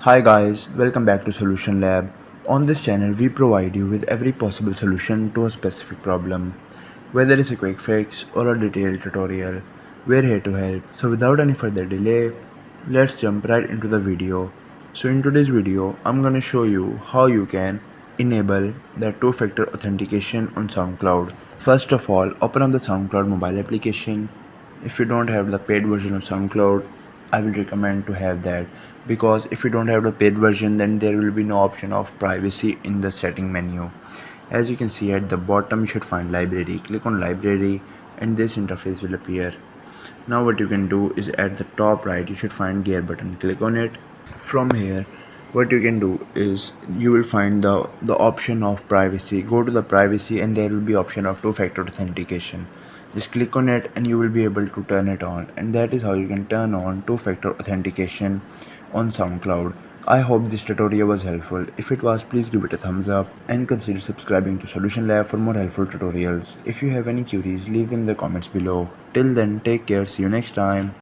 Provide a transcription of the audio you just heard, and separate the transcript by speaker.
Speaker 1: Hi guys, welcome back to Solution Lab. On this channel, we provide you with every possible solution to a specific problem. Whether it's a quick fix or a detailed tutorial, we're here to help. So without any further delay, let's jump right into the video. So in today's video, I'm gonna show you how you can enable the two-factor authentication on SoundCloud. First of all, open up the SoundCloud mobile application. If you don't have the paid version of SoundCloud, I will recommend to have that, because if you don't have the paid version, then there will be no option of privacy in the setting menu. As you can see at the bottom, you should find library. Click on library and this interface will appear. Now what you can do is at the top right you should find gear button. Click on it. From here what you can do is you will find the option of privacy. Go to the privacy and there will be option of two-factor authentication. Just click on it and you will be able to turn it on, and that is how you can turn on two-factor authentication on SoundCloud. I hope this tutorial was helpful. If it was, please give it a thumbs up and consider subscribing to Solution Lab for more helpful tutorials. If you have any queries, leave them in the comments below. Till then, take care, see you next time.